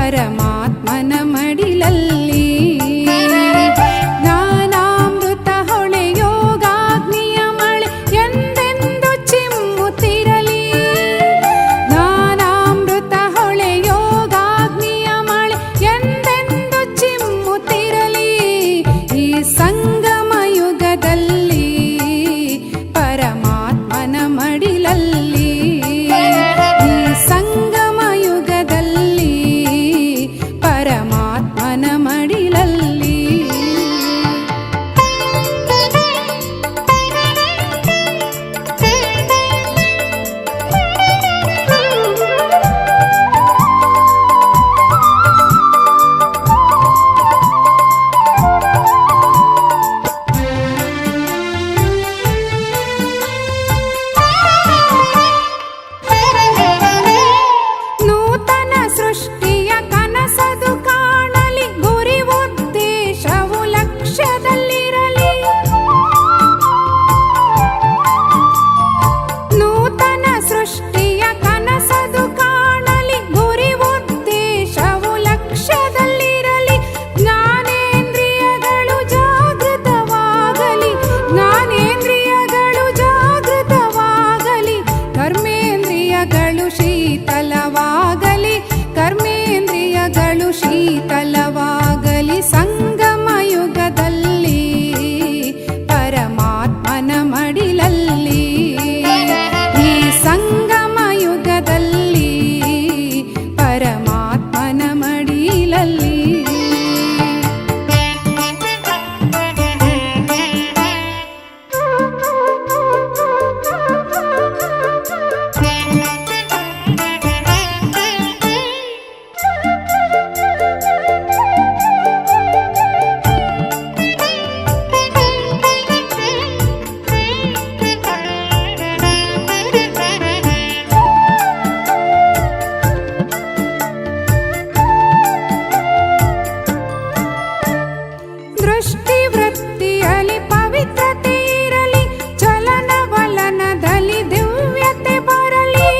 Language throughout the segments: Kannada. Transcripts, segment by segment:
ಪರಮಾತ್ಮನ ಮಡಿಲಲ್ಲಿ. ಜ್ಞಾನಾಮೃತ ಹೊಳೆ ಯೋಗಾಗ್ನಿಯ ಮಳೆ ಎಂದೆಂದು ಚಿಮ್ಮುತ್ತಿರಲಿ. ಜ್ಞಾನಾಮೃತ ಹೊಳೆ ಯೋಗಾಗ್ನಿಯ ಮಳೆ ಎಂದೆಂದು ಚಿಮ್ಮುತ್ತಿರಲಿ. ಈ ಸಂಗಮ ಯುಗದಲ್ಲಿ ಪರಮಾತ್ಮನ ಮಡಿಲಲ್ಲಿ. ಈ ಸಂಗಮ ಯುಗದಲ್ಲಿ ಪರಮಾತ್ಮನ ಮಡಿಲಲ್ಲಿ. ನೂತನ ಸೃಷ್ಟಿಯ ಕನಸದು ಕಾಣಲಿ, ಗುರಿ ಉದ್ದೇಶವು ಲಕ್ಷ್ಯದಲ್ಲಿರಲಿ. ನೂತನ ಸೃಷ್ಟಿಯ ಕನಸದು ಕಾಣಲಿ, ಗುರಿ ಉದ್ದೇಶವು ಲಕ್ಷ್ಯದಲ್ಲಿರಲಿ. ಜ್ಞಾನೇಂದ್ರಿಯಗಳು ಜಾಗೃತವಾಗಲಿ, ಜ್ಞಾನೇಂದ್ರಿಯಗಳು ಜಾಗೃತವಾಗಲಿ. ಕರ್ಮೇಂದ್ರಿಯಗಳು ಶೀತಲವಾಗಲಿ, ಕರ್ಮೇಂದ್ರಿಯಗಳು ಶೀತಲವಾಗಲಿ. ಸಂಗಮ ಯುಗದಲ್ಲಿ ಪರಮಾತ್ಮನ ಮಡಿಲಲ್ಲಿ. ಈ ಸಂಗಮ ಯುಗದಲ್ಲಿ ಪರಮಾತ್ಮನ ಮಡಿಲಲ್ಲಿ. ದೃಷ್ಟಿವೃತ್ತಿಯಲ್ಲಿ ಪವಿತ್ರತೆ ಇರಲಿ, ಚಲನವಲನದಲ್ಲಿ ದಿವ್ಯತೆ ಬರಲಿ.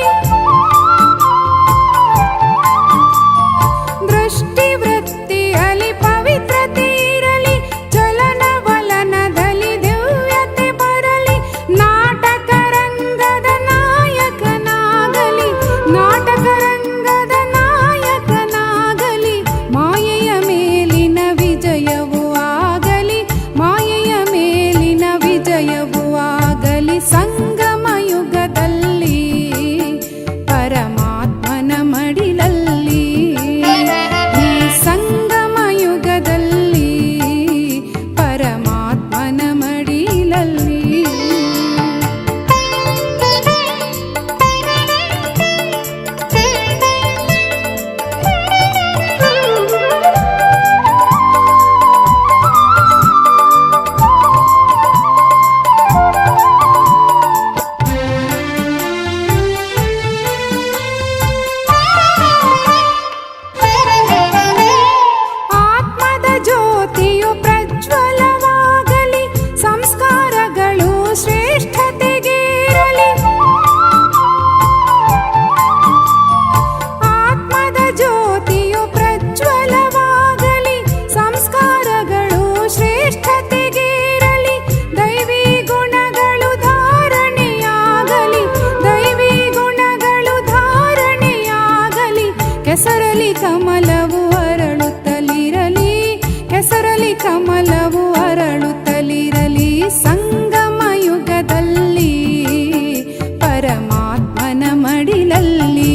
ದೃಷ್ಟಿವೃತ್ತಿಯಲ್ಲಿ ಪವಿತ್ರತೆ ಇರಲಿ, ಚಲನವಲನದಲ್ಲಿ ದಿವ್ಯತೆ ಬರಲಿ. ನಾಟಕ ರಂಗದ ನಾಯಕನಾಗಲಿ, ನಾಟಕ ರಂಗದ ನಾಯಕನಾಗಲಿ. ಮಾಯೆಯ ಮೇಲಿನ ವಿಜಯವು ಆಗಲಿ, ಮಾಯೆಯ ಮೇಲಿನ ವಿಜಯವು ಆಗಲಿ. ಸಂಗಮ ಯುಗದಲ್ಲಿ ಪರಮಾತ್ಮನ ಮಡಿಲಲ್ಲಿ. ಈ ಸಂಗಮ ಯುಗದಲ್ಲಿ ಪರಮಾತ್ಮನ ಮಡಿಲಲ್ಲಿ. ಆತ್ಮದ ಜ್ಯೋತಿಯು ಪ್ರಜ್ವಲವಾಗಲಿ, ಸಂಸ್ಕಾರಗಳು ಶ್ರೇಷ್ಠತೆಗೇರಲಿ. ಆತ್ಮದ ಜ್ಯೋತಿಯು ಪ್ರಜ್ವಲವಾಗಲಿ, ಸಂಸ್ಕಾರಗಳು ಶ್ರೇಷ್ಠತೆಗೇರಲಿ. ದೈವಿ ಗುಣಗಳು ಧಾರಣೆಯಾಗಲಿ, ದೈವಿ ಗುಣಗಳು ಧಾರಣೆಯಾಗಲಿ. ಕೆಸರಲಿ ಕಮಲವು ಅರಳುತ್ತಲಿರಲಿ, ಕೆಸರಲಿ ಕಮಲವು ಅರಳುತ್ತಲಿರಲಿ. ಸಂಗಮ ಯುಗದಲ್ಲಿ ಪರಮಾತ್ಮನ ಮಡಿಲಲ್ಲಿ.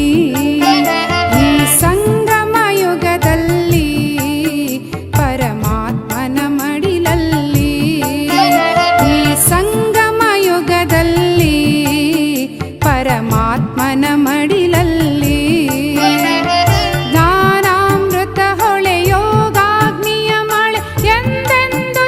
ಈ ಸಂಗಮ ಯುಗದಲ್ಲಿ ಪರಮಾತ್ಮನ ಮಡಿಲಲ್ಲಿ. ಈ ಸಂಗಮ ಯುಗದಲ್ಲಿ ಪರಮಾತ್ಮನ ಮಡಿಲಲ್ಲಿ. ಜ್ಞಾನಾಮೃತ ಹೊಳೆ ಯೋಗಾಗ್ನಿಯ ಮಳೆ ಎಂದೆಂದು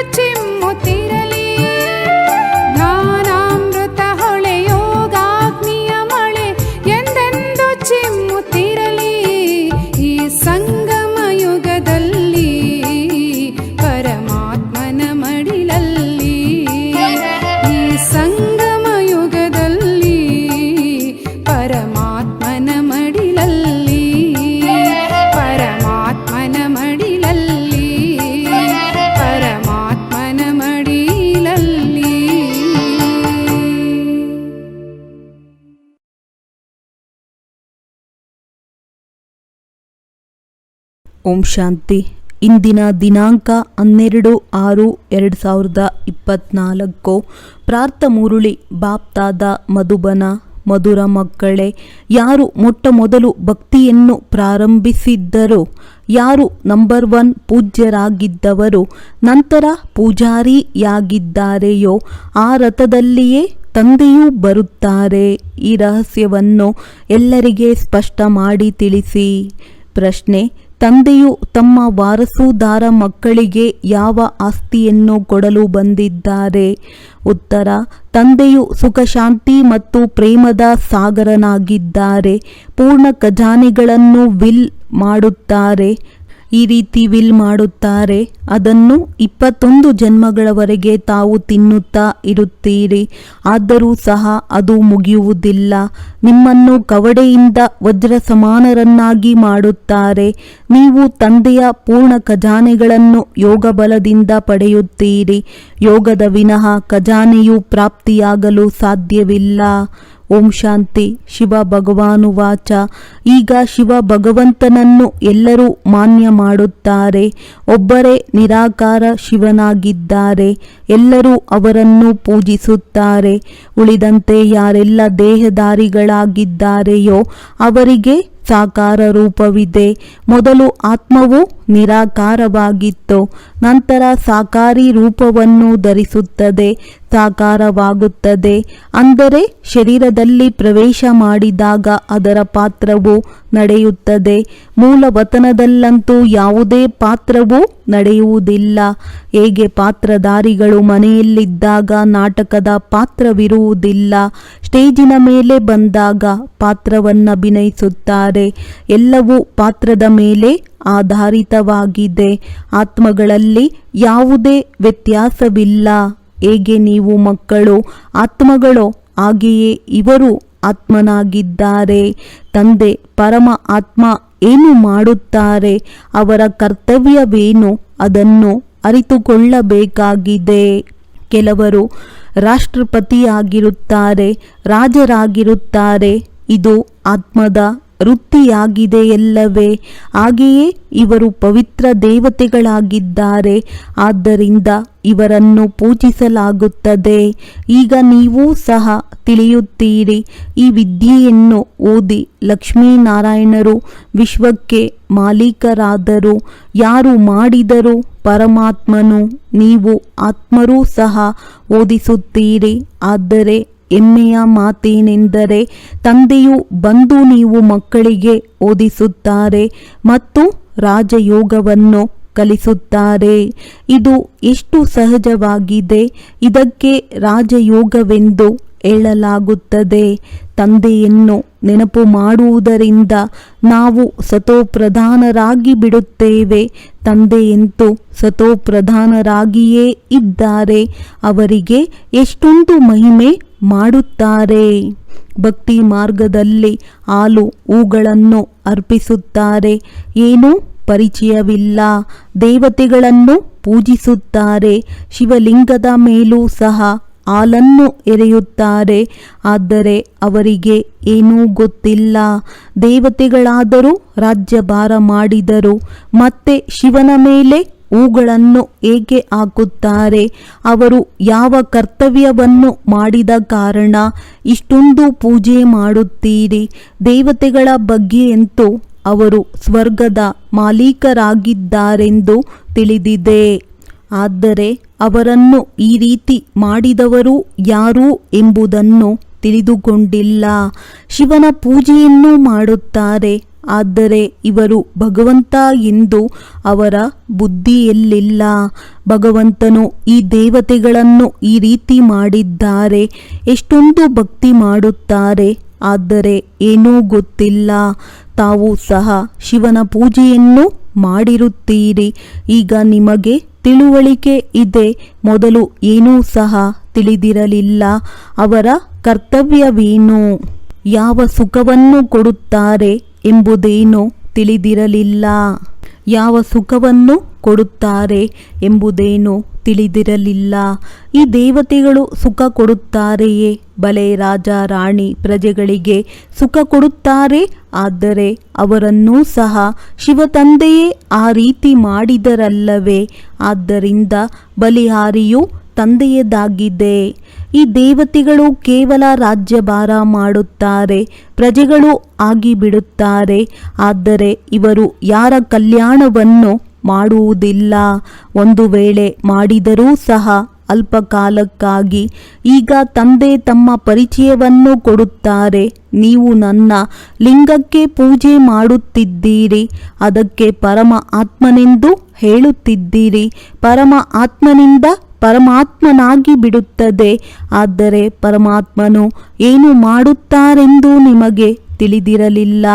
ಓಂ ಶಾಂತಿ. ಇಂದಿನ ದಿನಾಂಕ 12/6/2024. ಪ್ರಾರ್ಥ ಮುರುಳಿ ಬಾಪ್ತಾದ ಮಧುಬನ. ಮಧುರ ಮಕ್ಕಳೇ, ಯಾರು ಮೊಟ್ಟ ಮೊದಲು ಭಕ್ತಿಯನ್ನು ಪ್ರಾರಂಭಿಸಿದ್ದರೋ, ಯಾರು ನಂಬರ್ 1 ಪೂಜ್ಯರಾಗಿದ್ದವರು ನಂತರ ಪೂಜಾರಿಯಾಗಿದ್ದಾರೆಯೋ ಆ ರಥದಲ್ಲಿಯೇ ತಂದೆಯೂ ಬರುತ್ತಾರೆ. ಈ ರಹಸ್ಯವನ್ನು ಎಲ್ಲರಿಗೆ ಸ್ಪಷ್ಟ ಮಾಡಿ ತಿಳಿಸಿ. ಪ್ರಶ್ನೆ: ತಂದೆಯು ತಮ್ಮ ವಾರಸುದಾರ ಮಕ್ಕಳಿಗೆ ಯಾವ ಆಸ್ತಿಯನ್ನು ಕೊಡಲು ಬಂದಿದ್ದಾರೆ? ಉತ್ತರ: ತಂದೆಯು ಸುಖ, ಶಾಂತಿ ಮತ್ತು ಪ್ರೇಮದ ಸಾಗರನಾಗಿದ್ದಾರೆ. ಪೂರ್ಣ ಖಜಾನೆಗಳನ್ನು ವಿಲ್ ಮಾಡುತ್ತಾರೆ. ಈ ರೀತಿ ವಿಲ್ ಮಾಡುತ್ತಾರೆ, ಅದನ್ನು 21 ಜನ್ಮಗಳವರೆಗೆ ತಾವು ತಿನ್ನುತ್ತಾ ಇರುತ್ತೀರಿ. ಆದರೂ ಸಹ ಅದು ಮುಗಿಯುವುದಿಲ್ಲ. ನಿಮ್ಮನ್ನು ಕವಡೆಯಿಂದ ವಜ್ರ ಸಮಾನರನ್ನಾಗಿ ಮಾಡುತ್ತಾರೆ. ನೀವು ತಂದೆಯ ಪೂರ್ಣ ಖಜಾನೆಗಳನ್ನು ಯೋಗ ಬಲದಿಂದ ಪಡೆಯುತ್ತೀರಿ. ಯೋಗದ ವಿನಃ ಖಜಾನೆಯು ಪ್ರಾಪ್ತಿಯಾಗಲು ಸಾಧ್ಯವಿಲ್ಲ. ಓಂ ಶಾಂತಿ. ಶಿವ ಭಗವಾನುವಾಚ: ಈಗ ಶಿವ ಭಗವಂತನನ್ನು ಎಲ್ಲರೂ ಮಾನ್ಯ ಮಾಡುತ್ತಾರೆ. ಒಬ್ಬರೇ ನಿರಾಕಾರ ಶಿವನಾಗಿದ್ದಾರೆ. ಎಲ್ಲರೂ ಅವರನ್ನು ಪೂಜಿಸುತ್ತಾರೆ. ಉಳಿದಂತೆ ಯಾರೆಲ್ಲ ದೇಹಧಾರಿಗಳಾಗಿದ್ದಾರೆಯೋ ಅವರಿಗೆ ಸಾಕಾರ ರೂಪವಿದೆ. ಮೊದಲು ಆತ್ಮವು ನಿರಾಕಾರವಾಗಿತ್ತು, ನಂತರ ಸಾಕಾರಿ ರೂಪವನ್ನು ಧರಿಸುತ್ತದೆ, ಸಾಕಾರವಾಗುತ್ತದೆ. ಅಂದರೆ ಶರೀರದಲ್ಲಿ ಪ್ರವೇಶ ಮಾಡಿದಾಗ ಅದರ ಪಾತ್ರವು ನಡೆಯುತ್ತದೆ. ಮೂಲ ವತನದಲ್ಲಂತೂ ಯಾವುದೇ ಪಾತ್ರವೂ ನಡೆಯುವುದಿಲ್ಲ. ಹೇಗೆ ಪಾತ್ರಧಾರಿಗಳು ಮನೆಯಲ್ಲಿದ್ದಾಗ ನಾಟಕದ ಪಾತ್ರವಿರುವುದಿಲ್ಲ, ಸ್ಟೇಜಿನ ಮೇಲೆ ಬಂದಾಗ ಪಾತ್ರವನ್ನಭಿನಯಿಸುತ್ತಾರೆ. ಎಲ್ಲವೂ ಪಾತ್ರದ ಮೇಲೆ ಆಧಾರಿತವಾಗಿದೆ. ಆತ್ಮಗಳಲ್ಲಿ ಯಾವುದೇ ವ್ಯತ್ಯಾಸವಿಲ್ಲ. ಹೇಗೆ ನೀವು ಮಕ್ಕಳು ಆತ್ಮಗಳೋ ಹಾಗೆಯೇ ಇವರು ಆತ್ಮನಾಗಿದ್ದಾರೆ. ತಂದೆ ಪರಮ ಆತ್ಮ ಏನು ಮಾಡುತ್ತಾರೆ, ಅವರ ಕರ್ತವ್ಯವೇನು, ಅದನ್ನು ಅರಿತುಕೊಳ್ಳಬೇಕಾಗಿದೆ. ಕೆಲವರು ರಾಷ್ಟ್ರಪತಿಯಾಗಿರುತ್ತಾರೆ, ರಾಜರಾಗಿರುತ್ತಾರೆ. ಇದು ಆತ್ಮದ ವೃತ್ತಿಯಾಗಿದೆಯಲ್ಲವೇ? ಹಾಗೆಯೇ ಇವರು ಪವಿತ್ರ ದೇವತೆಗಳಾಗಿದ್ದಾರೆ. ಆದ್ದರಿಂದ ಇವರನ್ನು ಪೂಜಿಸಲಾಗುತ್ತದೆ. ಈಗ ನೀವೂ ಸಹ ತಿಳಿಯುತ್ತೀರಿ. ಈ ವಿದ್ಯೆಯನ್ನು ಓದಿ ಲಕ್ಷ್ಮೀನಾರಾಯಣರು ವಿಶ್ವಕ್ಕೆ ಮಾಲೀಕರಾದರು. ಯಾರು ಮಾಡಿದರು? ಪರಮಾತ್ಮನು. ನೀವು ಆತ್ಮರೂ ಸಹ ಓದಿಸುತ್ತೀರಿ. ಆದರೆ ಹೆಮ್ಮೆಯ ಮಾತೇನೆಂದರೆ ತಂದೆಯು ಬಂದು ನೀವು ಮಕ್ಕಳಿಗೆ ಓದಿಸುತ್ತಾರೆ ಮತ್ತು ರಾಜಯೋಗವನ್ನು ಕಲಿಸುತ್ತಾರೆ. ಇದು ಎಷ್ಟು ಸಹಜವಾಗಿದೆ. ಇದಕ್ಕೆ ರಾಜಯೋಗವೆಂದು ಹೇಳಲಾಗುತ್ತದೆ. ತಂದೆಯನ್ನು ನೆನಪು ಮಾಡುವುದರಿಂದ ನಾವು ಸತೋಪ್ರಧಾನರಾಗಿ ಬಿಡುತ್ತೇವೆ. ತಂದೆಯಂತೂ ಸತೋಪ್ರಧಾನರಾಗಿಯೇ ಇದ್ದಾರೆ. ಅವರಿಗೆ ಎಷ್ಟೊಂದು ಮಹಿಮೆ ಮಾಡುತ್ತಾರೆ. ಭಕ್ತಿ ಮಾರ್ಗದಲ್ಲಿ ಹಾಲು ಹೂಗಳನ್ನು ಅರ್ಪಿಸುತ್ತಾರೆ. ಏನೂ ಪರಿಚಯವಿಲ್ಲ. ದೇವತೆಗಳನ್ನು ಪೂಜಿಸುತ್ತಾರೆ. ಶಿವಲಿಂಗದ ಮೇಲೂ ಸಹ ಹಾಲನ್ನು ಎರೆಯುತ್ತಾರೆ. ಆದರೆ ಅವರಿಗೆ ಏನೂ ಗೊತ್ತಿಲ್ಲ. ದೇವತೆಗಳಾದರೂ ರಾಜ್ಯಭಾರ ಮಾಡಿದರು. ಮತ್ತೆ ಶಿವನ ಮೇಲೆ ಹೂಗಳನ್ನು ಏಕೆ ಹಾಕುತ್ತಾರೆ? ಅವರು ಯಾವ ಕರ್ತವ್ಯವನ್ನು ಮಾಡಿದ ಕಾರಣ ಇಷ್ಟೊಂದು ಪೂಜೆ ಮಾಡುತ್ತೀರಿ? ದೇವತೆಗಳ ಬಗ್ಗೆಯಂತೂ ಅವರು ಸ್ವರ್ಗದ ಮಾಲೀಕರಾಗಿದ್ದಾರೆಂದು ತಿಳಿದಿದೆ. ಆದರೆ ಅವರನ್ನು ಈ ರೀತಿ ಮಾಡಿದವರು ಯಾರು ಎಂಬುದನ್ನು ತಿಳಿದುಕೊಂಡಿಲ್ಲ. ಶಿವನ ಪೂಜೆಯನ್ನು ಮಾಡುತ್ತಾರೆ. ಆದರೆ ಇವರು ಭಗವಂತ ಎಂದು ಅವರ ಬುದ್ಧಿಯಲ್ಲಿಲ್ಲ. ಭಗವಂತನು ಈ ದೇವತೆಗಳನ್ನು ಈ ರೀತಿ ಮಾಡಿದ್ದಾರೆ. ಎಷ್ಟೊಂದು ಭಕ್ತಿ ಮಾಡುತ್ತಾರೆ, ಆದರೆ ಏನೂ ಗೊತ್ತಿಲ್ಲ. ತಾವು ಸಹ ಶಿವನ ಪೂಜೆಯನ್ನು ಮಾಡಿರುತ್ತೀರಿ. ಈಗ ನಿಮಗೆ ತಿಳುವಳಿಕೆ ಇದೆ. ಮೊದಲು ಏನೂ ಸಹ ತಿಳಿದಿರಲಿಲ್ಲ. ಅವರ ಕರ್ತವ್ಯವೇನು, ಯಾವ ಸುಖವನ್ನು ಕೊಡುತ್ತಾರೆ ಎಂಬುದೇನು ತಿಳಿದಿರಲಿಲ್ಲ. ಯಾವ ಸುಖವನ್ನು ಕೊಡುತ್ತಾರೆ ಎಂಬುದೇನು ತಿಳಿದಿರಲಿಲ್ಲ. ಈ ದೇವತೆಗಳು ಸುಖ ಕೊಡುತ್ತಾರೆಯೇ? ಬಲೆ, ರಾಜ ರಾಣಿ ಪ್ರಜೆಗಳಿಗೆ ಸುಖ ಕೊಡುತ್ತಾರೆ. ಆದರೆ ಅವರನ್ನೂ ಸಹ ಶಿವತಂದೆಯೇ ಆ ರೀತಿ ಮಾಡಿದರಲ್ಲವೇ? ಆದ್ದರಿಂದ ಬಲಿಹಾರಿಯು ತಂದೆಯದಾಗಿದೆ. ಈ ದೇವತೆಗಳು ಕೇವಲ ರಾಜ್ಯಭಾರ ಮಾಡುತ್ತಾರೆ, ಪ್ರಜೆಗಳು ಆಗಿಬಿಡುತ್ತಾರೆ. ಆದರೆ ಇವರು ಯಾರ ಕಲ್ಯಾಣವನ್ನು ಮಾಡುವುದಿಲ್ಲ. ಒಂದು ವೇಳೆ ಮಾಡಿದರೂ ಸಹ ಅಲ್ಪ ಕಾಲಕ್ಕಾಗಿ. ಈಗ ತಂದೆ ತಮ್ಮ ಪರಿಚಯವನ್ನು ಕೊಡುತ್ತಾರೆ. ನೀವು ನನ್ನ ಲಿಂಗಕ್ಕೆ ಪೂಜೆ ಮಾಡುತ್ತಿದ್ದೀರಿ, ಅದಕ್ಕೆ ಪರಮ ಆತ್ಮನೆಂದು ಹೇಳುತ್ತಿದ್ದೀರಿ. ಪರಮ ಆತ್ಮನಿಂದ ಪರಮಾತ್ಮನಾಗಿ ಬಿಡುತ್ತದೆ. ಆದರೆ ಪರಮಾತ್ಮನು ಏನು ಮಾಡುತ್ತಾರೆಂದು ನಿಮಗೆ ತಿಳಿದಿರಲಿಲ್ಲ.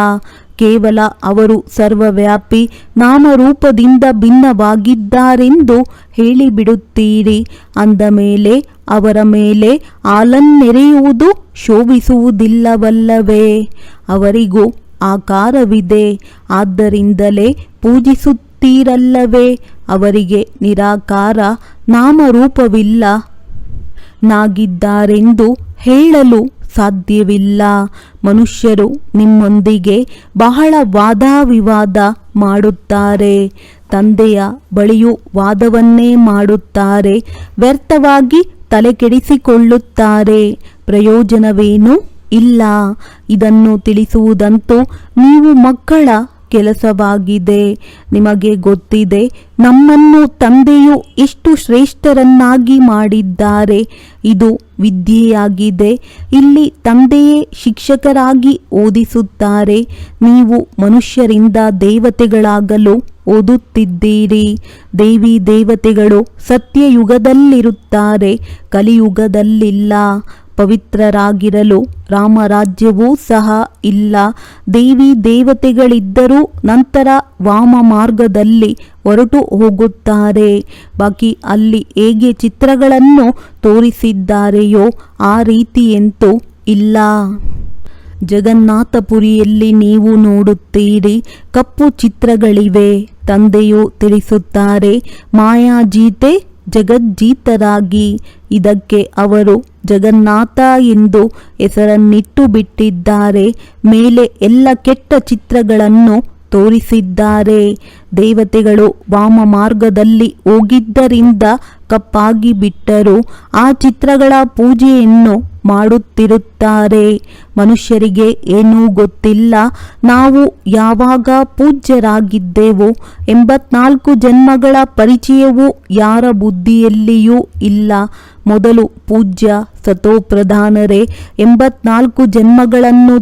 ಕೇವಲ ಅವರು ಸರ್ವವ್ಯಾಪಿ ನಾಮರೂಪದಿಂದ ಭಿನ್ನವಾಗಿದ್ದಾರೆಂದು ಹೇಳಿಬಿಡುತ್ತೀರಿ. ಅಂದ ಮೇಲೆ ಅವರ ಮೇಲೆ ಹಾಲನ್ನೆರೆಯುವುದು ಶೋಭಿಸುವುದಿಲ್ಲವಲ್ಲವೇ? ಅವರಿಗೂ ಆಕಾರವಿದೆ, ಆದ್ದರಿಂದಲೇ ಪೂಜಿಸುತ್ತೀರಲ್ಲವೇ? ಅವರಿಗೆ ನಿರಾಕಾರ ನಾಮರೂಪವಿಲ್ಲ ನಾಗಿದ್ದಾರೆಂದು ಹೇಳಲು ಸಾಧ್ಯವಿಲ್ಲ. ಮನುಷ್ಯರು ನಿಮ್ಮೊಂದಿಗೆ ಬಹಳ ವಾದ ವಿವಾದ ಮಾಡುತ್ತಾರೆ. ತಂದೆಯ ಬಳಿಯೂ ವಾದವನ್ನೇ ಮಾಡುತ್ತಾರೆ. ವ್ಯರ್ಥವಾಗಿ ತಲೆಕೆಡಿಸಿಕೊಳ್ಳುತ್ತಾರೆ. ಪ್ರಯೋಜನವೇನೂ ಇಲ್ಲ. ಇದನ್ನು ತಿಳಿಸುವುದಂತೂ ನೀವು ಮಕ್ಕಳ ಕೆಲಸವಾಗಿದೆ. ನಿಮಗೆ ಗೊತ್ತಿದೆ, ನಮ್ಮನ್ನು ತಂದೆಯು ಎಷ್ಟು ಶ್ರೇಷ್ಠರನ್ನಾಗಿ ಮಾಡಿದ್ದಾರೆ. ಇದು ವಿದ್ಯೆಯಾಗಿದೆ. ಇಲ್ಲಿ ತಂದೆಯೇ ಶಿಕ್ಷಕರಾಗಿ ಓದಿಸುತ್ತಾರೆ. ನೀವು ಮನುಷ್ಯರಿಂದ ದೇವತೆಗಳಾಗಲು ಓದುತ್ತಿದ್ದೀರಿ. ದೇವಿ ದೇವತೆಗಳು ಸತ್ಯಯುಗದಲ್ಲಿರುತ್ತಾರೆ, ಕಲಿಯುಗದಲ್ಲಿಲ್ಲ. ಪವಿತ್ರರಾಗಿರಲು ರಾಮರಾಜ್ಯವೂ ಸಹ ಇಲ್ಲ. ದೇವಿ ದೇವತೆಗಳಿದ್ದರೂ ನಂತರ ವಾಮ ಮಾರ್ಗದಲ್ಲಿ ಹೊರಟು ಹೋಗುತ್ತಾರೆ. ಬಾಕಿ ಅಲ್ಲಿ ಹೇಗೆ ಚಿತ್ರಗಳನ್ನು ತೋರಿಸಿದ್ದಾರೆಯೋ ಆ ರೀತಿಯಂತೂ ಇಲ್ಲ. ಜಗನ್ನಾಥಪುರಿಯಲ್ಲಿ ನೀವು ನೋಡುತ್ತೀರಿ, ಕಪ್ಪು ಚಿತ್ರಗಳಿವೆ. ತಂದೆಯು ತಿಳಿಸುತ್ತಾರೆ, ಮಾಯಾಜೀತೆ ಜಗಜ್ಜೀತರಾಗಿ. ಇದಕ್ಕೆ ಅವರು ಜಗನ್ನಾಥ ಎಂದು ಹೆಸರನ್ನಿಟ್ಟು ಬಿಟ್ಟಿದ್ದಾರೆ. ಮೇಲೆ ಎಲ್ಲ ಕೆಟ್ಟ ಚಿತ್ರಗಳನ್ನು ತೋರಿಸಿದ್ದಾರೆ. ದೇವತೆಗಳು ವಾಮ ಮಾರ್ಗದಲ್ಲಿ ಹೋಗಿದ್ದರಿಂದ ಕಪ್ಪಾಗಿ ಬಿಟ್ಟರು. ಆ ಚಿತ್ರಗಳ ಪೂಜೆಯನ್ನು ಮಾಡುತ್ತಿರುತ್ತಾರೆ. ಮನುಷ್ಯರಿಗೆ ಏನೂ ಗೊತ್ತಿಲ್ಲ. ನಾವು ಯಾವಾಗ ಪೂಜ್ಯರಾಗಿದ್ದೆವೋ 84 ಜನ್ಮಗಳ ಪರಿಚಯವೂ ಯಾರ ಬುದ್ಧಿಯಲ್ಲಿಯೂ ಇಲ್ಲ. ಮೊದಲು ಪೂಜ್ಯ ಸತೋಪ್ರಧಾನರೇ 84 ಜನ್ಮಗಳನ್ನು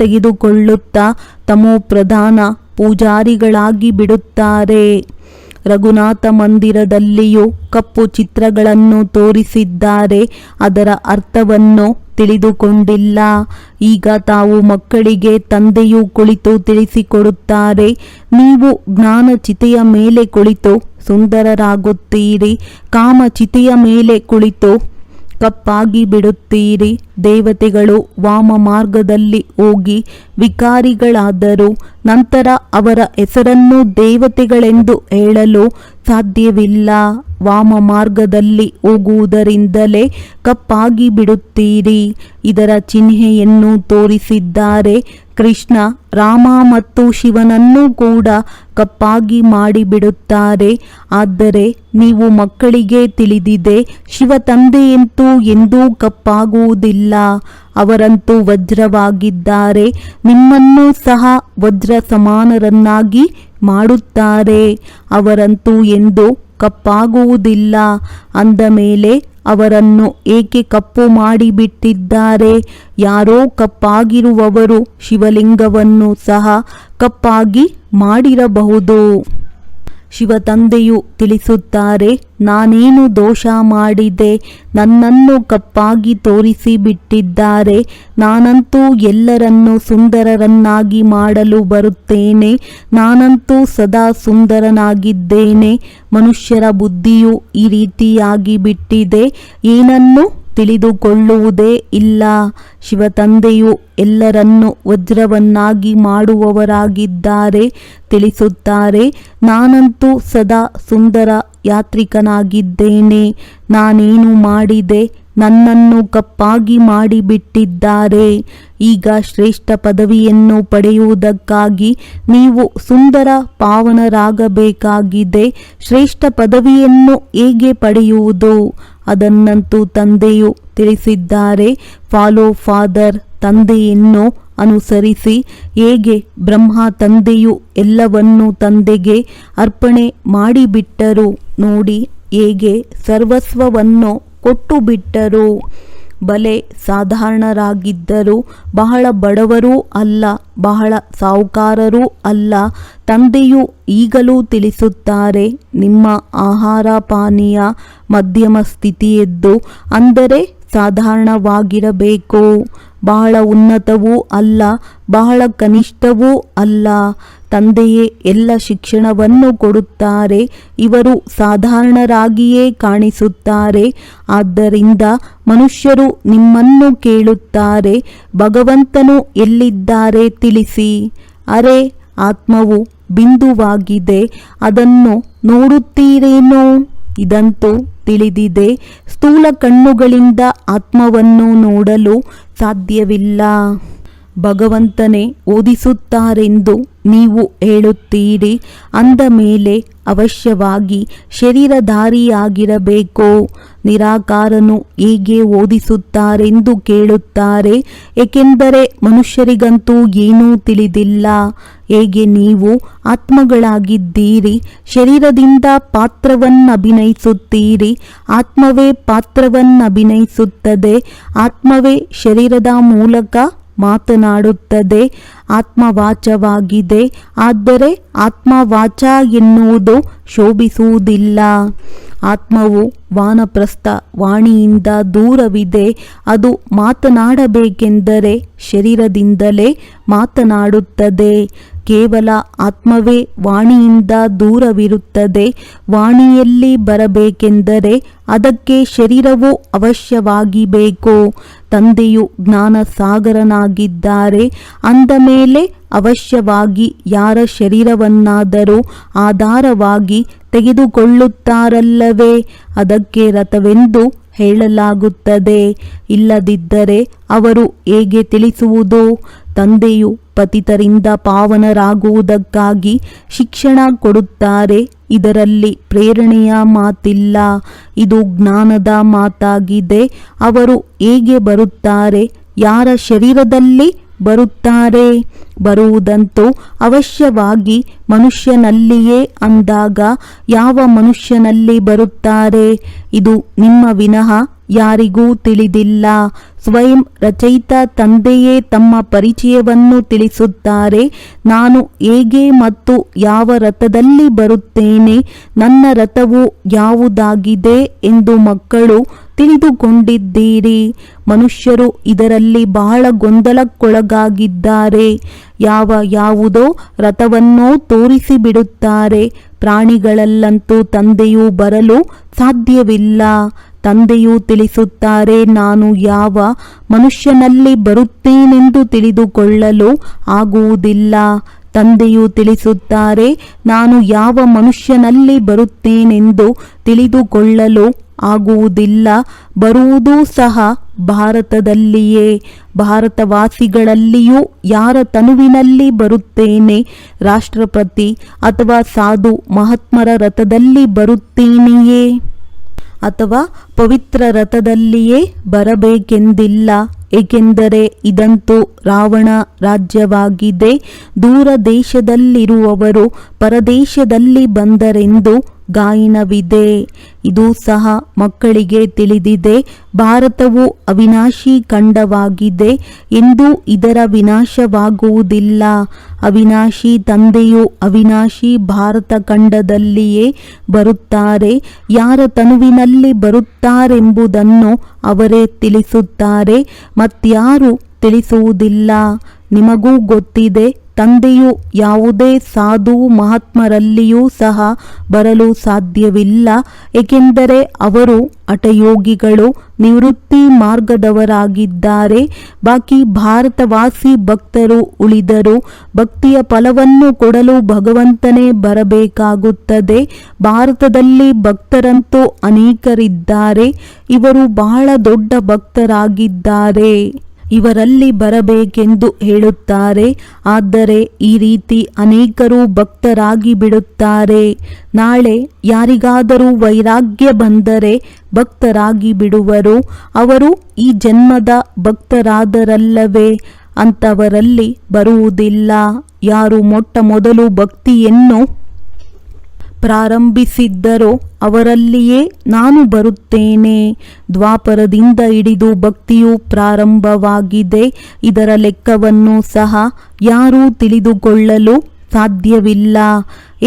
ತೆಗೆದುಕೊಳ್ಳುತ್ತಾ ತಮೋಪ್ರಧಾನ ಪೂಜಾರಿಗಳಾಗಿ ಬಿಡುತ್ತಾರೆ. ರಘುನಾಥ ಮಂದಿರದಲ್ಲಿಯೂ ಕಪ್ಪು ಚಿತ್ರಗಳನ್ನು ತೋರಿಸಿದ್ದಾರೆ. ಅದರ ಅರ್ಥವನ್ನು ತಿಳಿದುಕೊಂಡಿಲ್ಲ. ಈಗ ತಾವು ಮಕ್ಕಳಿಗೆ ತಂದೆಯು ಕುಳಿತು ತಿಳಿಸಿಕೊಡುತ್ತಾರೆ. ನೀವು ಜ್ಞಾನಚಿತೆಯ ಮೇಲೆ ಕುಳಿತು ಸುಂದರರಾಗುತ್ತೀರಿ, ಕಾಮಚಿತೆಯ ಮೇಲೆ ಕುಳಿತು ಕಪ್ಪಾಗಿ ಬಿಡುತ್ತೀರಿ. ದೇವತೆಗಳು ವಾಮ ಮಾರ್ಗದಲ್ಲಿ ಹೋಗಿ ವಿಕಾರಿಗಳಾದರು. ನಂತರ ಅವರ ಹೆಸರನ್ನು ದೇವತೆಗಳೆಂದು ಹೇಳಲು ಸಾಧ್ಯವಿಲ್ಲ. ವಾಮ ಮಾರ್ಗದಲ್ಲಿ ಹೋಗುವುದರಿಂದಲೇ ಕಪ್ಪಾಗಿ ಬಿಡುತ್ತೀರಿ. ಇದರ ಚಿಹ್ನೆಯನ್ನು ತೋರಿಸಿದ್ದಾರೆ. ಕೃಷ್ಣ, ರಾಮ ಮತ್ತು ಶಿವನನ್ನೂ ಕೂಡ ಕಪ್ಪಾಗಿ ಮಾಡಿಬಿಡುತ್ತಾರೆ. ಆದರೆ ನೀವು ಮಕ್ಕಳಿಗೆ ತಿಳಿದಿದೆ, ಶಿವ ತಂದೆಯಂತೂ ಎಂದೂ ಕಪ್ಪಾಗುವುದಿಲ್ಲ. ಅವರಂತೂ ವಜ್ರವಾಗಿದ್ದಾರೆ. ನಿಮ್ಮನ್ನೂ ಸಹ ವಜ್ರ ಸಮಾನರನ್ನಾಗಿ ಮಾಡುತ್ತಾರೆ. ಅವರಂತೂ ಎಂದೂ ಕಪ್ಪಾಗುವುದಿಲ್ಲ. ಅಂದ ಮೇಲೆ ಅವರನ್ನು ಏಕೆ ಕಪ್ಪು ಮಾಡಿಬಿಟ್ಟಿದ್ದಾರೆ? ಯಾರೋ ಕಪ್ಪಾಗಿರುವವರು ಶಿವಲಿಂಗವನ್ನು ಸಹ ಕಪ್ಪಾಗಿ ಮಾಡಿರಬಹುದು. ಶಿವತಂದೆಯು ತಿಳಿಸುತ್ತಾರೆ, ನಾನೇನು ದೋಷ ಮಾಡಿದೆ? ನನ್ನನ್ನು ಕಪ್ಪಾಗಿ ತೋರಿಸಿ ಬಿಟ್ಟಿದ್ದಾರೆ. ನಾನಂತೂ ಎಲ್ಲರನ್ನೂ ಸುಂದರರನ್ನಾಗಿ ಮಾಡಲು ಬರುತ್ತೇನೆ. ನಾನಂತೂ ಸದಾ ಸುಂದರನಾಗಿದ್ದೇನೆ. ಮನುಷ್ಯರ ಬುದ್ಧಿಯು ಈ ರೀತಿಯಾಗಿ ಬಿಟ್ಟಿದೆ. ಏನನ್ನು ತಿಳಿದುಕೊಳ್ಳುವುದೇ ಇಲ್ಲ. ಶಿವತಂದೆಯು ಎಲ್ಲರನ್ನೂ ವಜ್ರವನ್ನಾಗಿ ಮಾಡುವವರಾಗಿದ್ದಾರೆ. ತಿಳಿಸುತ್ತಾರೆ, ನಾನಂತೂ ಸದಾ ಸುಂದರ ಯಾತ್ರಿಕನಾಗಿದ್ದೇನೆ. ನಾನೇನು ಮಾಡಿದೆ? ನನ್ನನ್ನು ಕಪ್ಪಾಗಿ ಮಾಡಿಬಿಟ್ಟಿದ್ದಾರೆ. ಈಗ ಶ್ರೇಷ್ಠ ಪದವಿಯನ್ನು ಪಡೆಯುವುದಕ್ಕಾಗಿ ನೀವು ಸುಂದರ ಪಾವನರಾಗಬೇಕಾಗಿದೆ. ಶ್ರೇಷ್ಠ ಪದವಿಯನ್ನು ಹೇಗೆ ಪಡೆಯುವುದು? ಅದನ್ನಂತೂ ತಂದೆಯು ತಿಳಿಸಿದ್ದಾರೆ. ಫಾಲೋ ಫಾದರ್, ತಂದೆಯನ್ನು ಅನುಸರಿಸಿ. ಹೇಗೆ ಬ್ರಹ್ಮ ತಂದೆಯು ಎಲ್ಲವನ್ನೂ ತಂದೆಗೆ ಅರ್ಪಣೆ ಮಾಡಿಬಿಟ್ಟರು ನೋಡಿ, ಹೇಗೆ ಸರ್ವಸ್ವವನ್ನು ಕೊಟ್ಟು ಬಿಟ್ಟರು. ಬಲೆ ಸಾಧಾರಣರಾಗಿದ್ದರು, ಬಹಳ ಬಡವರೂ ಅಲ್ಲ, ಬಹಳ ಸಾಹುಕಾರರೂ ಅಲ್ಲ. ತಂದೆಯು ಈಗಲೂ ತಿಳಿಸುತ್ತಾರೆ, ನಿಮ್ಮ ಆಹಾರ ಪಾನೀಯ ಮಧ್ಯಮ ಸ್ಥಿತಿಯದ್ದು, ಅಂದರೆ ಸಾಧಾರಣವಾಗಿರಬೇಕು. ಬಹಳ ಉನ್ನತವೂ ಅಲ್ಲ, ಬಹಳ ಕನಿಷ್ಠವೂ ಅಲ್ಲ. ತಂದೆಯೇ ಎಲ್ಲ ಶಿಕ್ಷಣವನ್ನು ಕೊಡುತ್ತಾರೆ. ಇವರು ಸಾಧಾರಣರಾಗಿಯೇ ಕಾಣಿಸುತ್ತಾರೆ. ಆದ್ದರಿಂದ ಮನುಷ್ಯರು ನಿಮ್ಮನ್ನು ಕೇಳುತ್ತಾರೆ, ಭಗವಂತನು ಎಲ್ಲಿದ್ದಾರೆ ತಿಳಿಸಿ. ಅರೆ, ಆತ್ಮವು ಬಿಂದುವಾಗಿದೆ, ಅದನ್ನು ನೋಡುತ್ತೀರೇನೋ? ಇದಂತೂ ತಿಳಿದಿದೆ. ಸ್ಥೂಲ ಕಣ್ಣುಗಳಿಂದ ಆತ್ಮವನ್ನು ನೋಡಲು ಸಾಧ್ಯವಿಲ್ಲ. ಭಗವಂತನೇ ಓದಿಸುತ್ತಾರೆಂದು ನೀವು ಹೇಳುತ್ತೀರಿ. ಅಂದ ಮೇಲೆ ಅವಶ್ಯವಾಗಿ ಶರೀರಧಾರಿಯಾಗಿರಬೇಕು. ನಿರಾಕಾರನು ಹೇಗೆ ಓದಿಸುತ್ತಾರೆಂದು ಕೇಳುತ್ತಾರೆ, ಏಕೆಂದರೆ ಮನುಷ್ಯರಿಗಂತೂ ಏನೂ ತಿಳಿದಿಲ್ಲ. ಹೇಗೆ ನೀವು ಆತ್ಮಗಳಾಗಿದ್ದೀರಿ, ಶರೀರದಿಂದ ಪಾತ್ರವನ್ನಭಿನಯಿಸುತ್ತೀರಿ. ಆತ್ಮವೇ ಪಾತ್ರವನ್ನಭಿನಯಿಸುತ್ತದೆ. ಆತ್ಮವೇ ಶರೀರದ ಮೂಲಕ ಮಾತನಾಡುತ್ತದೆ. ಆತ್ಮವಾಚವಾಗಿದೆ. ಆದರೆ ಆತ್ಮವಾಚ ಎನ್ನುವುದು ಶೋಭಿಸುವುದಿಲ್ಲ. ಆತ್ಮವು ವಾನಪ್ರಸ್ಥ ವಾಣಿಯಿಂದ ದೂರವಿದೆ. ಅದು ಮಾತನಾಡಬೇಕೆಂದರೆ ಶರೀರದಿಂದಲೇ ಮಾತನಾಡುತ್ತದೆ. ಕೇವಲ ಆತ್ಮವೇ ವಾಣಿಯಿಂದ ದೂರವಿರುತ್ತದೆ. ವಾಣಿಯಲ್ಲಿ ಬರಬೇಕೆಂದರೆ ಅದಕ್ಕೆ ಶರೀರವು ಅವಶ್ಯವಾಗಿ ಬೇಕು. ತಂದೆಯು ಜ್ಞಾನ ಸಾಗರನಾಗಿದ್ದಾರೆ. ಅಂದ ಮೇಲೆ ಅವಶ್ಯವಾಗಿ ಯಾರ ಶರೀರವನ್ನಾದರೂ ಆಧಾರವಾಗಿ ತೆಗೆದುಕೊಳ್ಳುತ್ತಾರಲ್ಲವೇ, ಅದಕ್ಕೆ ರಥವೆಂದು ಹೇಳಲಾಗುತ್ತದೆ. ಇಲ್ಲದಿದ್ದರೆ ಅವರು ಹೇಗೆ ತಿಳಿಸುವುದು? ತಂದೆಯು ಪತಿತರಿಂದ ಪಾವನರಾಗುವುದಕ್ಕಾಗಿ ಶಿಕ್ಷಣ ಕೊಡುತ್ತಾರೆ. ಇದರಲ್ಲಿ ಪ್ರೇರಣೆಯ ಮಾತಿಲ್ಲ, ಇದು ಜ್ಞಾನದ ಮಾತಾಗಿದೆ. ಅವರು ಹೇಗೆ ಬರುತ್ತಾರೆ? ಯಾರ ಶರೀರದಲ್ಲಿ ಬರುತ್ತಾರೆ? ಬರುವುದಂತೂ ಅವಶ್ಯವಾಗಿ ಮನುಷ್ಯನಲ್ಲಿಯೇ. ಅಂದಾಗ ಯಾವ ಮನುಷ್ಯನಲ್ಲಿ ಬರುತ್ತಾರೆ? ಇದು ನಿಮ್ಮ ವಿನಃ ಯಾರಿಗೂ ತಿಳಿದಿಲ್ಲ. ಸ್ವಯಂ ರಚಯಿತ ತಂದೆಯೇ ತಮ್ಮ ಪರಿಚಯವನ್ನು ತಿಳಿಸುತ್ತಾರೆ. ನಾನು ಹೇಗೆ ಮತ್ತು ಯಾವ ರಥದಲ್ಲಿ ಬರುತ್ತೇನೆ, ನನ್ನ ರಥವು ಯಾವುದಾಗಿದೆ ಎಂದು ಮಕ್ಕಳು ತಿಳಿದುಕೊಂಡಿದ್ದೀರಿ. ಮನುಷ್ಯರು ಇದರಲ್ಲಿ ಬಹಳ ಗೊಂದಲಕ್ಕೊಳಗಾಗಿದ್ದಾರೆ. ಯಾವುದೋ ರಥವನ್ನೋ ತೋರಿಸಿಬಿಡುತ್ತಾರೆ. ಪ್ರಾಣಿಗಳಲ್ಲಂತೂ ತಂದೆಯು ಬರಲು ಸಾಧ್ಯವಿಲ್ಲ. ತಂದೆಯು ತಿಳಿಸುತ್ತಾರೆ, ನಾನು ಯಾವ ಮನುಷ್ಯನಲ್ಲಿ ಬರುತ್ತೇನೆಂದು ತಿಳಿದುಕೊಳ್ಳಲು ಆಗುವುದಿಲ್ಲ. ತಂದೆಯು ತಿಳಿಸುತ್ತಾರೆ, ನಾನು ಯಾವ ಮನುಷ್ಯನಲ್ಲಿ ಬರುತ್ತೇನೆಂದು ತಿಳಿದುಕೊಳ್ಳಲು ಆಗುವುದಿಲ್ಲ. ಬರುವುದೂ ಸಹ ಭಾರತದಲ್ಲಿಯೇ. ಭಾರತವಾಸಿಗಳಲ್ಲಿಯೂ ಯಾರ ತನುವಿನಲ್ಲಿ ಬರುತ್ತೇನೆ, ರಾಷ್ಟ್ರಪತಿ ಅಥವಾ ಸಾಧು ಮಹಾತ್ಮರ ರಥದಲ್ಲಿ ಬರುತ್ತೇನೆಯೇ ಅಥವಾ ಪವಿತ್ರ ರಥದಲ್ಲಿಯೇ ಬರಬೇಕೆಂದಿಲ್ಲ. ಏಕೆಂದರೆ ಇದಂತೂ ರಾವಣ ರಾಜ್ಯವಾಗಿದೆ. ದೂರ ದೇಶದಲ್ಲಿರುವವರು ಪರದೇಶದಲ್ಲಿ ಬಂದರೆಂದು ಗಾಯನವಿದೆ. ಇದು ಸಹ ಮಕ್ಕಳಿಗೆ ತಿಳಿದಿದೆ. ಭಾರತವು ಅವಿನಾಶಿ ಖಂಡವಾಗಿದೆ ಎಂದು ಇದರ ವಿನಾಶವಾಗುವುದಿಲ್ಲ. ಅವಿನಾಶಿ ತಂದೆಯು ಅವಿನಾಶಿ ಭಾರತ ಖಂಡದಲ್ಲಿಯೇ ಬರುತ್ತಾರೆ. ಯಾರ ತನುವಿನಲ್ಲಿ ಬರುತ್ತಾರೆಂಬುದನ್ನು ಅವರೇ ತಿಳಿಸುತ್ತಾರೆ, ಮತ್ಯಾರು ತಿಳಿಸುವುದಿಲ್ಲ. ನಿಮಗೂ ಗೊತ್ತಿದೆ, ತಂದೆಯು ಯಾವುದೇ ಸಾಧು ಮಹಾತ್ಮರಲ್ಲಿಯೂ ಸಹ ಬರಲು ಸಾಧ್ಯವಿಲ್ಲ, ಏಕೆಂದರೆ ಅವರು ಹಠಯೋಗಿಗಳು, ನಿವೃತ್ತಿ ಮಾರ್ಗದವರಾಗಿದ್ದಾರೆ. ಬಾಕಿ ಭಾರತವಾಸಿ ಭಕ್ತರು ಉಳಿದರು. ಭಕ್ತಿಯ ಫಲವನ್ನು ಕೊಡಲು ಭಗವಂತನೇ ಬರಬೇಕಾಗುತ್ತದೆ. ಭಾರತದಲ್ಲಿ ಭಕ್ತರಂತೂ ಅನೇಕರಿದ್ದಾರೆ. ಇವರು ಬಹಳ ದೊಡ್ಡ ಭಕ್ತರಾಗಿದ್ದಾರೆ. ಇವರಲ್ಲಿ ಬರಬೇಕೆಂದು ಹೇಳುತ್ತಾರೆ. ಆದರೆ ಈ ರೀತಿ ಅನೇಕರು ಭಕ್ತರಾಗಿ ಬಿಡುತ್ತಾರೆ. ನಾಳೆ ಯಾರಿಗಾದರೂ ವೈರಾಗ್ಯ ಬಂದರೆ ಭಕ್ತರಾಗಿ ಬಿಡುವರು. ಅವರು ಈ ಜನ್ಮದ ಭಕ್ತರಾದರಲ್ಲವೇ? ಅಂಥವರಲ್ಲಿ ಬರುವುದಿಲ್ಲ. ಯಾರು ಮೊಟ್ಟ ಮೊದಲು ಭಕ್ತಿಯನ್ನು ಪ್ರಾರಂಭಿಸಿದ್ದರೋ ಅವರಲ್ಲಿಯೇ ನಾನು ಬರುತ್ತೇನೆ. ದ್ವಾಪರದಿಂದ ಹಿಡಿದು ಭಕ್ತಿಯು ಪ್ರಾರಂಭವಾಗಿದೆ. ಇದರ ಲೆಕ್ಕವನ್ನು ಸಹ ಯಾರೂ ತಿಳಿದುಕೊಳ್ಳಲು ಸಾಧ್ಯವಿಲ್ಲ.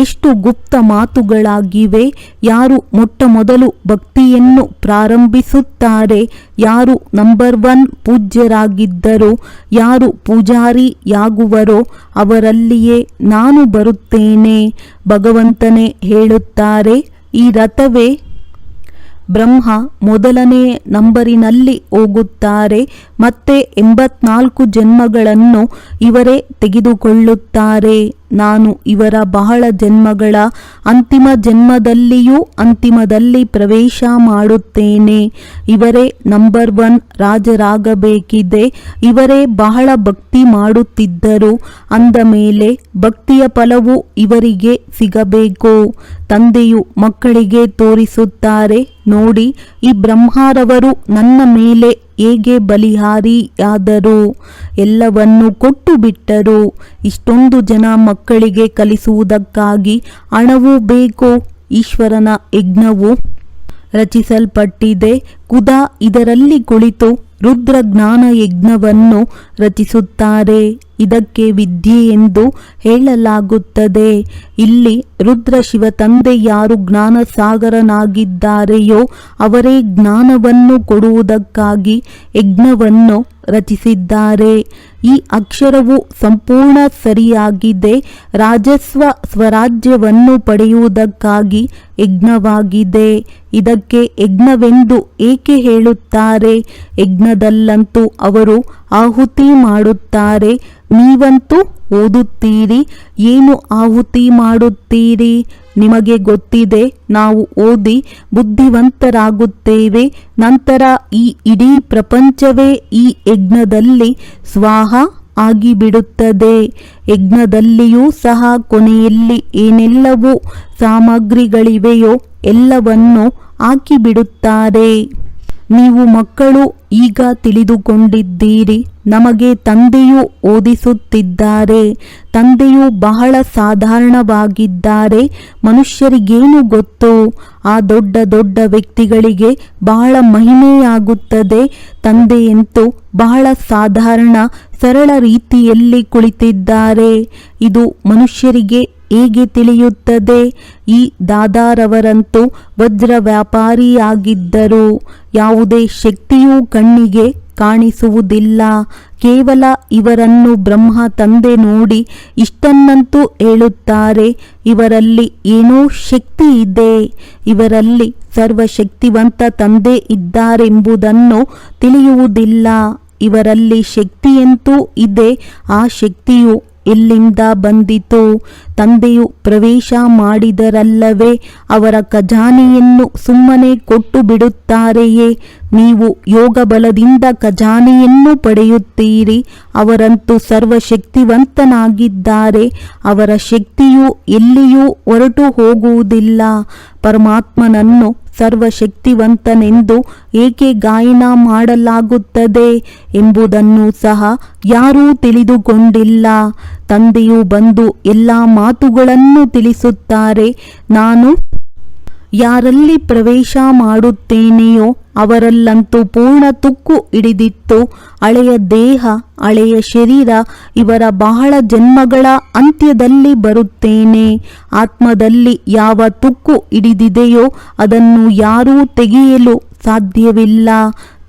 ಎಷ್ಟು ಗುಪ್ತ ಮಾತುಗಳಾಗಿವೆ. ಯಾರು ಮೊಟ್ಟ ಮೊದಲು ಭಕ್ತಿಯನ್ನು ಪ್ರಾರಂಭಿಸುತ್ತಾರೆ, ಯಾರು ನಂಬರ್ 1 ಪೂಜ್ಯರಾಗಿದ್ದರು, ಯಾರು ಪೂಜಾರಿಯಾಗುವರೋ ಅವರಲ್ಲಿಯೇ ನಾನು ಬರುತ್ತೇನೆ. ಭಗವಂತನೇ ಹೇಳುತ್ತಾರೆ, ಈ ರಥವೇ ಬ್ರಹ್ಮ ಮೊದಲನೇ ನಂಬರಿನಲ್ಲಿ ಹೋಗುತ್ತಾರೆ. ಮತ್ತೆ 84 ಜನ್ಮಗಳನ್ನು ಇವರೇ ತೆಗೆದುಕೊಳ್ಳುತ್ತಾರೆ. ನಾನು ಇವರ ಬಹಳ ಜನ್ಮಗಳ ಅಂತಿಮ ಜನ್ಮದಲ್ಲಿಯೂ ಅಂತಿಮದಲ್ಲಿ ಪ್ರವೇಶ ಮಾಡುತ್ತೇನೆ. ಇವರೇ ನಂಬರ್ 1 ರಾಜರಾಗಬೇಕಿದೆ. ಇವರೇ ಬಹಳ ಭಕ್ತಿ ಮಾಡುತ್ತಿದ್ದರು. ಅಂದ ಮೇಲೆ ಭಕ್ತಿಯ ಫಲವು ಇವರಿಗೆ ಸಿಗಬೇಕು. ತಂದೆಯು ಮಕ್ಕಳಿಗೆ ತೋರಿಸುತ್ತಾರೆ, ನೋಡಿ ಈ ಬ್ರಹ್ಮರವರು ನನ್ನ ಮೇಲೆ ಹೇಗೆ ಬಲಿಹಾರಿಯಾದರು, ಎಲ್ಲವನ್ನೂ ಕೊಟ್ಟು ಬಿಟ್ಟರು. ಇಷ್ಟೊಂದು ಜನ ಮಕ್ಕಳಿಗೆ ಕಲಿಸುವುದಕ್ಕಾಗಿ ಹಣವೂ ಬೇಕು. ಈಶ್ವರನ ಯಜ್ಞವು ರಚಿಸಲ್ಪಟ್ಟಿದೆ. ಖುದಾ ಇದರಲ್ಲಿ ಕುಳಿತು ರುದ್ರ ಜ್ಞಾನ ಯಜ್ಞವನ್ನು ರಚಿಸುತ್ತಾರೆ. ಇದಕ್ಕೆ ವಿದ್ಯೆ ಎಂದು ಹೇಳಲಾಗುತ್ತದೆ. ಇಲ್ಲಿ ರುದ್ರ ಶಿವ ತಂದೆ ಯಾರು ಜ್ಞಾನ ಸಾಗರನಾಗಿದ್ದಾರೆಯೋ ಅವರೇ ಜ್ಞಾನವನ್ನು ಕೊಡುವುದಕ್ಕಾಗಿ ಯಜ್ಞವನ್ನು ರಚಿಸಿದ್ದಾರೆ. ಈ ಅಕ್ಷರವು ಸಂಪೂರ್ಣ ಸರಿಯಾಗಿದೆ. ರಾಜಸ್ವ ಸ್ವರಾಜ್ಯವನ್ನು ಪಡೆಯುವುದಕ್ಕಾಗಿ ಯಜ್ಞವಾಗಿದೆ. ಇದಕ್ಕೆ ಯಜ್ಞವೆಂದು ಏಕೆ ಹೇಳುತ್ತಾರೆ? ಯಜ್ಞದಲ್ಲಂತೂ ಅವರು ಆಹುತಿ ಮಾಡುತ್ತಾರೆ. ನೀವಂತೂ ಓದುತ್ತೀರಿ. ಏನು ಆಹುತಿ ಮಾಡುತ್ತೀರಿ? ನಿಮಗೆ ಗೊತ್ತಿದೆ, ನಾವು ಓದಿ ಬುದ್ಧಿವಂತರಾಗುತ್ತೇವೆ. ನಂತರ ಈ ಇಡೀ ಪ್ರಪಂಚವೇ ಈ ಯಜ್ಞದಲ್ಲಿ ಸ್ವಾಹ ಆಗಿಬಿಡುತ್ತದೆ. ಯಜ್ಞದಲ್ಲಿಯೂ ಸಹ ಕೊನೆಯಲ್ಲಿ ಏನೆಲ್ಲವೂ ಸಾಮಗ್ರಿಗಳಿವೆಯೋ ಎಲ್ಲವನ್ನು ಹಾಕಿಬಿಡುತ್ತಾರೆ. ನೀವು ಮಕ್ಕಳು ಈಗ ತಿಳಿದುಕೊಂಡಿದ್ದೀರಿ. ನಮಗೆ ತಂದೆಯು ಓದಿಸುತ್ತಿದ್ದಾರೆ. ತಂದೆಯು ಬಹಳ ಸಾಧಾರಣವಾಗಿದ್ದಾರೆ. ಮನುಷ್ಯರಿಗೇನು ಗೊತ್ತು? ಆ ದೊಡ್ಡ ದೊಡ್ಡ ವ್ಯಕ್ತಿಗಳಿಗೆ ಬಹಳ ಮಹಿಮೆಯಾಗುತ್ತದೆ. ತಂದೆಯಂತೂ ಬಹಳ ಸಾಧಾರಣ ಸರಳ ರೀತಿಯಲ್ಲಿ ಕುಳಿತಿದ್ದಾರೆ. ಇದು ಮನುಷ್ಯರಿಗೆ ಹೇಗೆ ತಿಳಿಯುತ್ತದೆ? ಈ ದಾದಾರವರಂತೂ ವಜ್ರ ವ್ಯಾಪಾರಿಯಾಗಿದ್ದರು. ಯಾವುದೇ ಶಕ್ತಿಯೂ ಕಣ್ಣಿಗೆ ಕಾಣಿಸುವುದಿಲ್ಲ. ಕೇವಲ ಇವರನ್ನು ಬ್ರಹ್ಮ ತಂದೆ ನೋಡಿ ಇಷ್ಟನ್ನಂತೂ ಹೇಳುತ್ತಾರೆ, ಇವರಲ್ಲಿ ಏನೋ ಶಕ್ತಿ ಇದೆ, ಇವರಲ್ಲಿ ಸರ್ವಶಕ್ತಿವಂತ ತಂದೆ ಇದ್ದಾರೆಂಬುದನ್ನು ತಿಳಿಯುವುದಿಲ್ಲ. ಇವರಲ್ಲಿ ಶಕ್ತಿಯಂತೂ ಇದೆ. ಆ ಶಕ್ತಿಯು ಎಲ್ಲಿಂದ ಬಂದಿತು? ತಂದೆಯು ಪ್ರವೇಶ ಮಾಡಿದರಲ್ಲವೇ? ಅವರ ಖಜಾನೆಯನ್ನು ಸುಮ್ಮನೆ ಕೊಟ್ಟು ಬಿಡುತ್ತಾರೆಯೇ? ನೀವು ಯೋಗ ಬಲದಿಂದ ಖಜಾನೆಯನ್ನು ಪಡೆಯುತ್ತೀರಿ. ಅವರಂತೂ ಸರ್ವಶಕ್ತಿವಂತನಾಗಿದ್ದಾರೆ. ಅವರ ಶಕ್ತಿಯು ಎಲ್ಲಿಯೂ ಹೊರಟು ಹೋಗುವುದಿಲ್ಲ. ಪರಮಾತ್ಮನನ್ನು ಸರ್ವಶಕ್ತಿವಂತನೆಂದು ಏಕೆ ಗಾಯನ ಮಾಡಲಾಗುತ್ತದೆ ಎಂಬುದನ್ನು ಸಹ ಯಾರೂ ತಿಳಿದುಕೊಂಡಿಲ್ಲ. ತಂದೆಯು ಬಂದು ಎಲ್ಲ ಮಾತುಗಳನ್ನು ತಿಳಿಸುತ್ತಾರೆ. ನಾನು ಯಾರಲ್ಲಿ ಪ್ರವೇಶ ಮಾಡುತ್ತೇನೆಯೋ ಅವರಲ್ಲಂತೂ ಪೂರ್ಣ ತುಕ್ಕು ಹಿಡಿದಿತ್ತು. ಹಳೆಯ ದೇಹ, ಹಳೆಯ ಶರೀರ, ಇವರ ಬಹಳ ಜನ್ಮಗಳ ಅಂತ್ಯದಲ್ಲಿ ಬರುತ್ತೇನೆ. ಆತ್ಮದಲ್ಲಿ ಯಾವ ತುಕ್ಕು ಹಿಡಿದಿದೆಯೋ ಅದನ್ನು ಯಾರೂ ತೆಗೆಯಲು ಸಾಧ್ಯವಿಲ್ಲ.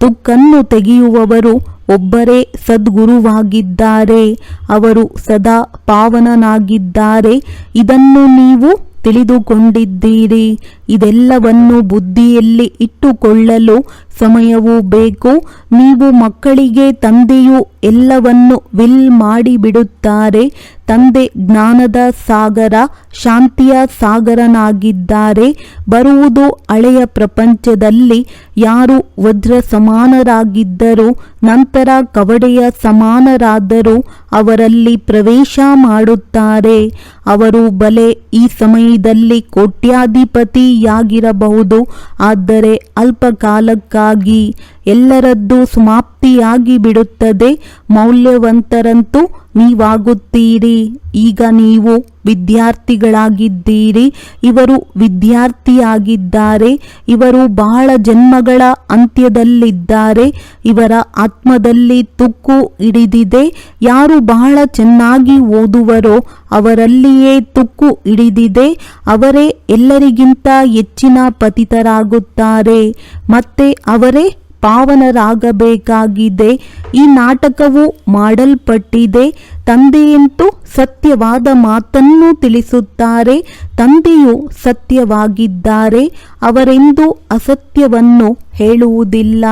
ತುಕ್ಕನ್ನು ತೆಗೆಯುವವರು ಒಬ್ಬರೇ ಸದ್ಗುರುವಾಗಿದ್ದಾರೆ. ಅವರು ಸದಾ ಪಾವನನಾಗಿದ್ದಾರೆ. ಇದನ್ನು ನೀವು ತಿಳಿದುಕೊಂಡಿದ್ದೀರಿ. ಇದೆಲ್ಲವನ್ನು ಬುದ್ಧಿಯಲ್ಲಿ ಇಟ್ಟುಕೊಳ್ಳಲು ಸಮಯವೂ ಬೇಕು. ನೀವು ಮಕ್ಕಳಿಗೆ ತಂದೆಯು ಎಲ್ಲವನ್ನು ವಿಲ್ ಮಾಡಿಬಿಡುತ್ತಾರೆ. ತಂದೆ ಜ್ಞಾನದ ಸಾಗರ, ಶಾಂತಿಯ ಸಾಗರನಾಗಿದ್ದಾರೆ. ಬರುವುದು ಹಳೆಯ ಪ್ರಪಂಚದಲ್ಲಿ ಯಾರು ವಜ್ರ ಸಮಾನರಾಗಿದ್ದರೂ ನಂತರ ಕವಡೆಯ ಸಮಾನರಾದರೂ ಅವರಲ್ಲಿ ಪ್ರವೇಶ ಮಾಡುತ್ತಾರೆ. ಅವರು ಬಲೆ ಈ ಸಮಯದಲ್ಲಿ ಕೋಟ್ಯಾಧಿಪತಿಯಾಗಿರಬಹುದು, ಆದರೆ ಅಲ್ಪ ಕಾಲಕ್ಕಾಗಿ ಎಲ್ಲರದ್ದು ಸಮಾಪ್ತಿಯಾಗಿ ಬಿಡುತ್ತದೆ. ಮೌಲ್ಯವಂತರಂತೂ ನೀವಾಗುತ್ತೀರಿ. ಈಗ ನೀವು ವಿದ್ಯಾರ್ಥಿಗಳಾಗಿದ್ದೀರಿ. ಇವರು ವಿದ್ಯಾರ್ಥಿಯಾಗಿದ್ದಾರೆ. ಇವರು ಬಹಳ ಜನ್ಮಗಳ ಅಂತ್ಯದಲ್ಲಿದ್ದಾರೆ. ಇವರ ಆತ್ಮದಲ್ಲಿ ತುಕ್ಕು ಹಿಡಿದಿದೆ. ಯಾರು ಬಹಳ ಚೆನ್ನಾಗಿ ಓದುವರೋ ಅವರಲ್ಲಿಯೇ ತುಕ್ಕು ಹಿಡಿದಿದೆ. ಅವರೇ ಎಲ್ಲರಿಗಿಂತ ಹೆಚ್ಚಿನ ಪತಿತರಾಗುತ್ತಾರೆ. ಮತ್ತೆ ಅವರೇ ಪಾವನರಾಗಬೇಕಾಗಿದೆ. ಈ ನಾಟಕವು ಮಾಡಲ್ಪಟ್ಟಿದೆ. ತಂದೆಯಂತೂ ಸತ್ಯವಾದ ಮಾತನ್ನು ತಿಳಿಸುತ್ತಾರೆ. ತಂದೆಯು ಸತ್ಯವಾಗಿದ್ದಾರೆ. ಅವರೆಂದೂ ಅಸತ್ಯವನ್ನು ಹೇಳುವುದಿಲ್ಲ.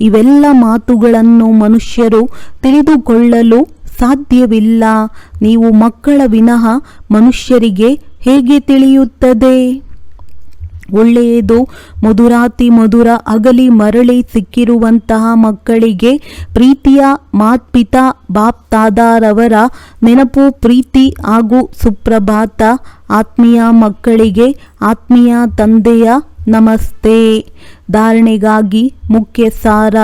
ಇವೆಲ್ಲ ಮಾತುಗಳನ್ನು ಮನುಷ್ಯರು ತಿಳಿದುಕೊಳ್ಳಲು ಸಾಧ್ಯವಿಲ್ಲ. ನೀವು ಮಕ್ಕಳ ವಿನಃ ಮನುಷ್ಯರಿಗೆ ಹೇಗೆ ತಿಳಿಯುತ್ತದೆ? ಒಳ್ಳೆಯದು. ಮಧುರಾತಿ ಮಧುರ ಅಗಲಿ ಮರಳಿ ಸಿಕ್ಕಿರುವಂತಹ ಮಕ್ಕಳಿಗೆ ಪ್ರೀತಿಯ ಮಾತ್ಪಿತಾ ಬಾಪ್ ತಾದಾರವರ ನೆನಪು, ಪ್ರೀತಿ ಹಾಗೂ ಸುಪ್ರಭಾತ. ಆತ್ಮೀಯ ಮಕ್ಕಳಿಗೆ ಆತ್ಮೀಯ ತಂದೆಯ ನಮಸ್ತೆ. ಧಾರಣೆಗಾಗಿ ಮುಖ್ಯ ಸಾರ: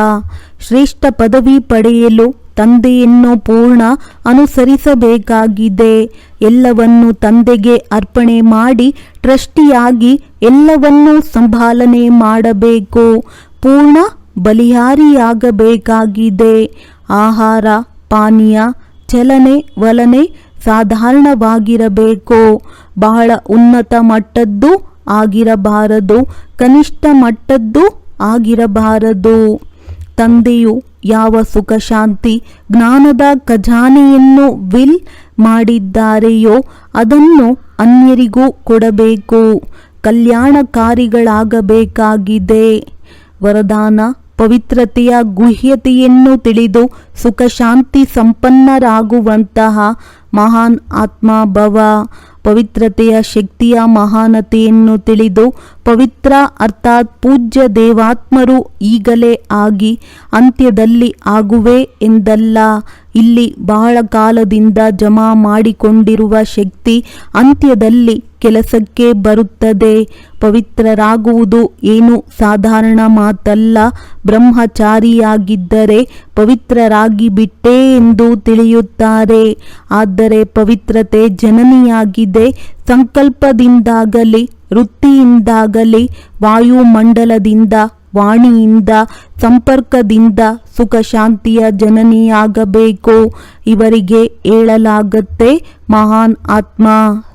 ಶ್ರೇಷ್ಠ ಪದವಿ ಪಡೆಯಲು ತಂದೆಯನ್ನು ಪೂರ್ಣ ಅನುಸರಿಸಬೇಕಾಗಿದೆ. ಎಲ್ಲವನ್ನು ತಂದೆಗೆ ಅರ್ಪಣೆ ಮಾಡಿ ಟ್ರಸ್ಟಿಯಾಗಿ ಎಲ್ಲವನ್ನೂ ಸಂಭಾಲನೆ ಮಾಡಬೇಕು. ಪೂರ್ಣ ಬಲಿಹಾರಿಯಾಗಬೇಕಾಗಿದೆ. ಆಹಾರ, ಪಾನೀಯ, ಚಲನೆ ವಲನೆ ಸಾಧಾರಣವಾಗಿರಬೇಕು. ಬಹಳ ಉನ್ನತ ಮಟ್ಟದ್ದು ಆಗಿರಬಾರದು, ಕನಿಷ್ಠ ಮಟ್ಟದ್ದು ಆಗಿರಬಾರದು. ತಂದೆಯು ಯಾವ ಸುಖ, ಶಾಂತಿ, ಜ್ಞಾನದ ಖಜಾನೆಯನ್ನು ವಿಲ್ ಮಾಡಿದ್ದಾರೆಯೋ ಅದನ್ನು ಅನ್ಯರಿಗೂ ಕೊಡಬೇಕು. ಕಲ್ಯಾಣಕಾರಿಗಳಾಗಬೇಕಾಗಿದೆ. ವರದಾನ: ಪವಿತ್ರತೆಯ ಗುಹ್ಯತೆಯನ್ನು ತಿಳಿದು ಸುಖ ಶಾಂತಿ ಸಂಪನ್ನರಾಗುವಂತಹ ಮಹಾನ್ ಆತ್ಮ ಭವ. ಪವಿತ್ರತೆಯ ಶಕ್ತಿಯ ಮಹಾನತೆಯನ್ನು ತಿಳಿದು ಪವಿತ್ರ ಅರ್ಥಾತ್ ಪೂಜ್ಯ ದೇವಾತ್ಮರು ಈಗಲೇ ಆಗಿ ಅಂತ್ಯದಲ್ಲಿ ಆಗುವೆ ಎಂದಲ್ಲ. ಇಲ್ಲಿ ಬಹಳ ಕಾಲದಿಂದ ಜಮಾ ಮಾಡಿಕೊಂಡಿರುವ ಶಕ್ತಿ ಅಂತ್ಯದಲ್ಲಿ ಕೆಲಸಕ್ಕೆ ಬರುತ್ತದೆ. ಪವಿತ್ರರಾಗುವುದು ಏನು ಸಾಧಾರಣ ಮಾತಲ್ಲ. ಬ್ರಹ್ಮಚಾರಿಯಾಗಿದ್ದರೆ ಪವಿತ್ರರಾಗಿ ಬಿಟ್ಟೆ ಎಂದು ತಿಳಿಯುತ್ತಾರೆ. ಆದರೆ ಪವಿತ್ರತೆ ಜನನಿಯಾಗಿದೆ. ಸಂಕಲ್ಪದಿಂದಾಗಲಿ, ವೃತ್ತಿಯಿಂದಾಗಲಿ, ವಾಯುಮಂಡಲದಿಂದ, ವಾಣಿಯಿಂದ, ಸಂಪರ್ಕದಿಂದ ಸುಖ ಶಾಂತಿಯ ಜನನಿಯಾಗಬೇಕು. ಇವರಿಗೆ ಹೇಳಲಾಗತ್ತೆ ಮಹಾನ್ ಆತ್ಮ.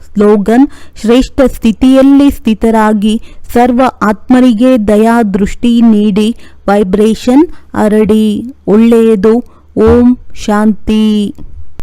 ಸ್ಲೋಗನ್: ಶ್ರೇಷ್ಠ ಸ್ಥಿತಿಯಲ್ಲಿ ಸ್ಥಿತರಾಗಿ ಸರ್ವ ಆತ್ಮರಿಗೆ ದಯಾ ದೃಷ್ಟಿ ನೀಡಿ ವೈಬ್ರೇಷನ್ ಹರಡಿ. ಒಳ್ಳೆಯದು. ಓಂ ಶಾಂತಿ.